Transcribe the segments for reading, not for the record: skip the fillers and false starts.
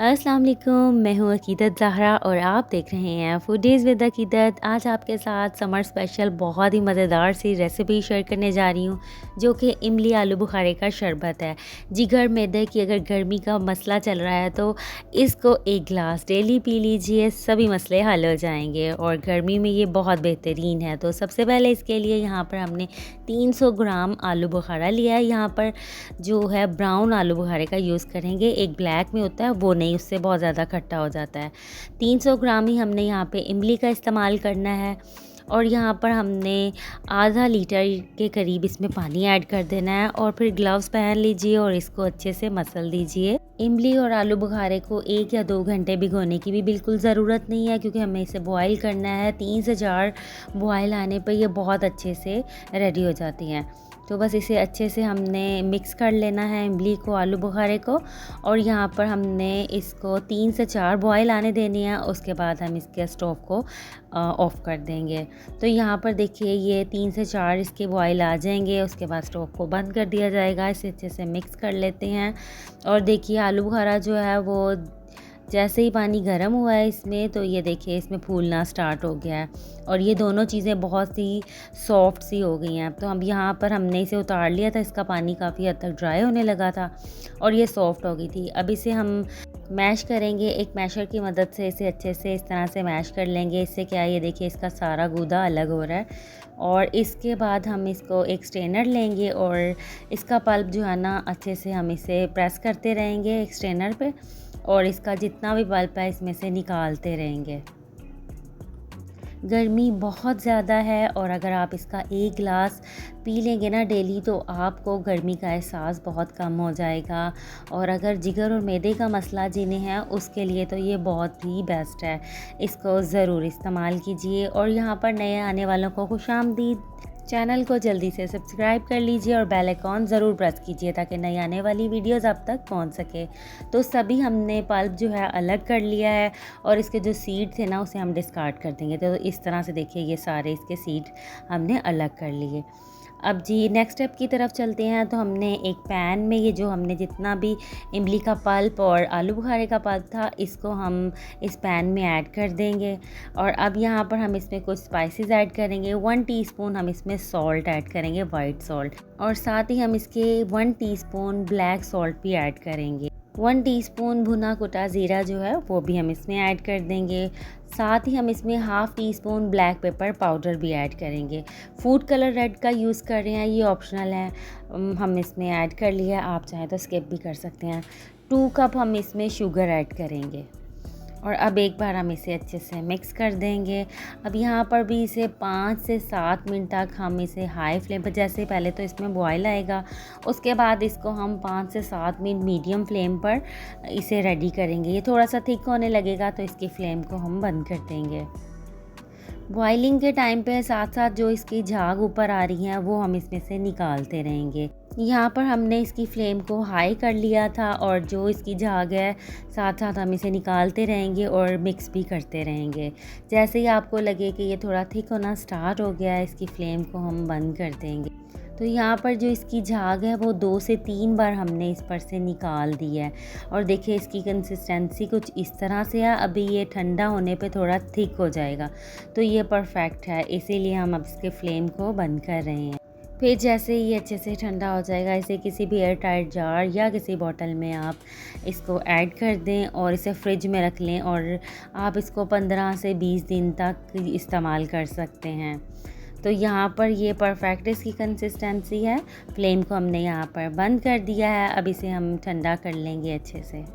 अस्सलाम वालेकुम, मैं हूँ अकीदत ज़हरा और आप देख रहे हैं फूडीज़ विद अकीदत। आज आपके साथ समर स्पेशल बहुत ही मज़ेदार सी रेसिपी शेयर करने जा रही हूँ, जो कि इमली आलू बुखारे का शरबत है। जिगर मैदे की अगर गर्मी का मसला चल रहा है तो इसको एक गिलास डेली पी लीजिए, सभी मसले हल हो जाएंगे और गर्मी में ये बहुत बेहतरीन है। तो सबसे पहले इसके लिए यहाँ पर हमने 300 ग्राम आलू बुखारा लिया है। यहाँ पर जो है ब्राउन आलू बुखारे का यूज़ करेंगे, एक ब्लैक में होता है वो नहीं, उससे बहुत ज़्यादा खट्टा हो जाता है। 300 ग्राम ही हमने यहाँ पे इमली का इस्तेमाल करना है और यहाँ पर हमने आधा लीटर के करीब इसमें पानी ऐड कर देना है और फिर ग्लव्स पहन लीजिए और इसको अच्छे से मसल दीजिए। इमली और आलू बुखारे को 1 या 2 घंटे भिगोने की भी बिल्कुल ज़रूरत नहीं है, क्योंकि हमें इसे बॉईल करना है। 3 से 4 बॉईल आने पर ये बहुत अच्छे से रेडी हो जाती हैं। तो बस इसे अच्छे से हमने मिक्स कर लेना है, इमली को, आलू बुखारे को, और यहाँ पर हमने इसको 3 से 4 बॉयल आने देनी है। उसके बाद हम इसके स्टोव को ऑफ़ कर देंगे। तो यहाँ पर देखिए ये 3 से 4 इसके बॉयल आ जाएंगे, उसके बाद स्टोव को बंद कर दिया जाएगा। इसे अच्छे से मिक्स कर लेते हैं और देखिए आलू बुखारा जो है वो जैसे ही पानी गर्म हुआ है इसमें, तो ये देखिए इसमें फूलना स्टार्ट हो गया है और ये दोनों चीज़ें बहुत ही सॉफ्ट सी हो गई हैं। तो अब यहाँ पर हमने इसे उतार लिया था, इसका पानी काफ़ी हद तक ड्राई होने लगा था और ये सॉफ्ट हो गई थी। अब इसे हम मैश करेंगे, एक मैशर की मदद से इसे अच्छे से इस तरह से मैश कर लेंगे। इससे क्या है, ये देखिए इसका सारा गूदा अलग हो रहा है। और इसके बाद हम इसको एक स्ट्रेनर लेंगे और इसका पल्प जो है ना, अच्छे से हम इसे प्रेस करते रहेंगे एक स्ट्रेनर पे और इसका जितना भी पल्प है इसमें से निकालते रहेंगे। गर्मी बहुत ज़्यादा है और अगर आप इसका 1 गिलास पी लेंगे ना डेली, तो आपको गर्मी का एहसास बहुत कम हो जाएगा। और अगर जिगर और मैदे का मसला जिन्हें है, उसके लिए तो ये बहुत ही बेस्ट है। इसको ज़रूर इस्तेमाल कीजिए और यहाँ पर नए आने वालों को खुशामदीद। चैनल को जल्दी से सब्सक्राइब कर लीजिए और बेल आइकॉन ज़रूर प्रेस कीजिए ताकि नई आने वाली वीडियोस आप तक पहुंच सके। तो सभी हमने पल्प जो है अलग कर लिया है और इसके जो सीड थे ना, उसे हम डिस्कार्ड कर देंगे। तो इस तरह से देखिए ये सारे इसके सीड हमने अलग कर लिए। अब जी नेक्स्ट स्टेप की तरफ चलते हैं। तो हमने एक पैन में ये जो हमने जितना भी इमली का पल्प और आलू बुखारे का पल्प था, इसको हम इस पैन में ऐड कर देंगे। और अब यहाँ पर हम इसमें कुछ स्पाइसेस ऐड करेंगे। 1 टीस्पून हम इसमें सॉल्ट ऐड करेंगे, वाइट सॉल्ट, और साथ ही हम इसके 1 टीस्पून ब्लैक सॉल्ट भी ऐड करेंगे। 1 टीस्पून भुना कुटा ज़ीरा जो है वो भी हम इसमें ऐड कर देंगे। साथ ही हम इसमें half tea spoon black pepper powder भी ऐड करेंगे। फूड कलर रेड का यूज़ कर रहे हैं, ये ऑप्शनल है। हम इसमें ऐड कर लिया, आप चाहें तो स्किप भी कर सकते हैं। 2 कप हम इसमें शुगर ऐड करेंगे और अब एक बार हम इसे अच्छे से मिक्स कर देंगे। अब यहाँ पर भी इसे 5 से 7 मिनट तक हम इसे हाई फ्लेम पर, जैसे पहले तो इसमें बॉयल आएगा, उसके बाद इसको हम 5 से 7 मिनट मीडियम फ्लेम पर इसे रेडी करेंगे। ये थोड़ा सा थिक होने लगेगा तो इसकी फ्लेम को हम बंद कर देंगे। बॉइलिंग के टाइम पे साथ साथ जो इसकी झाग ऊपर आ रही है वो हम इसमें से निकालते रहेंगे। यहाँ पर हमने इसकी फ्लेम को हाई कर लिया था और जो इसकी झाग है साथ साथ हम इसे निकालते रहेंगे और मिक्स भी करते रहेंगे। जैसे ही आपको लगे कि ये थोड़ा थिक होना स्टार्ट हो गया है, इसकी फ्लेम को हम बंद कर देंगे। तो यहाँ पर जो इसकी झाग है वो 2 से 3 बार हमने इस पर से निकाल दी है और देखिए इसकी कंसिस्टेंसी कुछ इस तरह से है। अभी ये ठंडा होने पे थोड़ा थिक हो जाएगा, तो ये परफेक्ट है, इसीलिए हम अब इसके फ्लेम को बंद कर रहे हैं। फिर जैसे ही ये अच्छे से ठंडा हो जाएगा, इसे किसी भी एयर टाइट जार या किसी बॉटल में आप इसको ऐड कर दें और इसे फ्रिज में रख लें और आप इसको 15 से 20 दिन तक इस्तेमाल कर सकते हैं। तो यहाँ पर ये परफेक्ट इसकी कंसिस्टेंसी है। फ्लेम को हमने यहाँ पर बंद कर दिया है। अब इसे हम ठंडा कर लेंगे अच्छे से।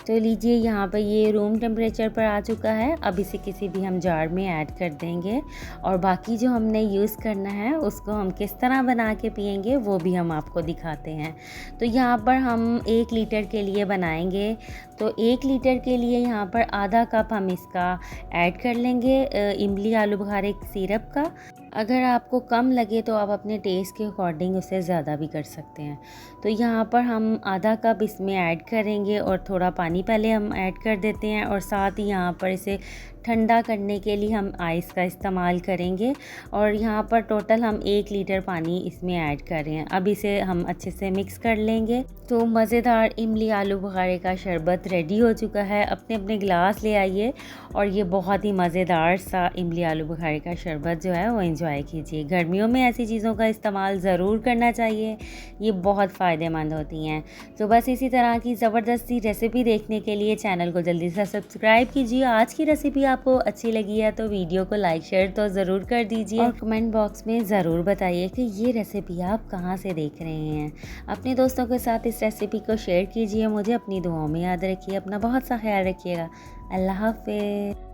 तो लीजिए यहाँ पर ये रूम टेम्परेचर पर आ चुका है। अब इसे किसी भी हम जार में ऐड कर देंगे और बाकी जो हमने यूज़ करना है उसको हम किस तरह बना के पियेंगे वो भी हम आपको दिखाते हैं। तो यहाँ पर हम 1 लीटर के लिए बनाएंगे, तो 1 लीटर के लिए यहाँ पर आधा कप हम इसका ऐड कर लेंगे इमली आलू बुखारे सिरप का। अगर आपको कम लगे तो आप अपने टेस्ट के अकॉर्डिंग उसे ज़्यादा भी कर सकते हैं। तो यहाँ पर हम आधा कप इसमें ऐड करेंगे और थोड़ा पानी पहले हम ऐड कर देते हैं और साथ ही यहाँ पर इसे ठंडा करने के लिए हम आइस का इस्तेमाल करेंगे और यहाँ पर टोटल हम 1 लीटर पानी इसमें ऐड कर रहे हैं। अब इसे हम अच्छे से मिक्स कर लेंगे। तो मज़ेदार इमली आलू बुखारे का शरबत रेडी हो चुका है। अपने अपने गिलास ले आइए और ये बहुत ही मज़ेदार सा इमली आलू बुखारे का शरबत जो है वो एंजॉय कीजिए। गर्मियों में ऐसी चीज़ों का इस्तेमाल ज़रूर करना चाहिए, ये बहुत फ़ायदेमंद होती हैं। तो बस इसी तरह की ज़बरदस्ती रेसिपी देखने के लिए चैनल को जल्दी से सब्सक्राइब कीजिए। आज की रेसिपी आपको अच्छी लगी है तो वीडियो को लाइक शेयर तो ज़रूर कर दीजिए और कमेंट बॉक्स में ज़रूर बताइए कि ये रेसिपी आप कहाँ से देख रहे हैं। अपने दोस्तों के साथ इस रेसिपी को शेयर कीजिए। मुझे अपनी दुआओं में याद रखिए। अपना बहुत सा ख्याल रखिएगा। अल्लाह हाफ़िज़।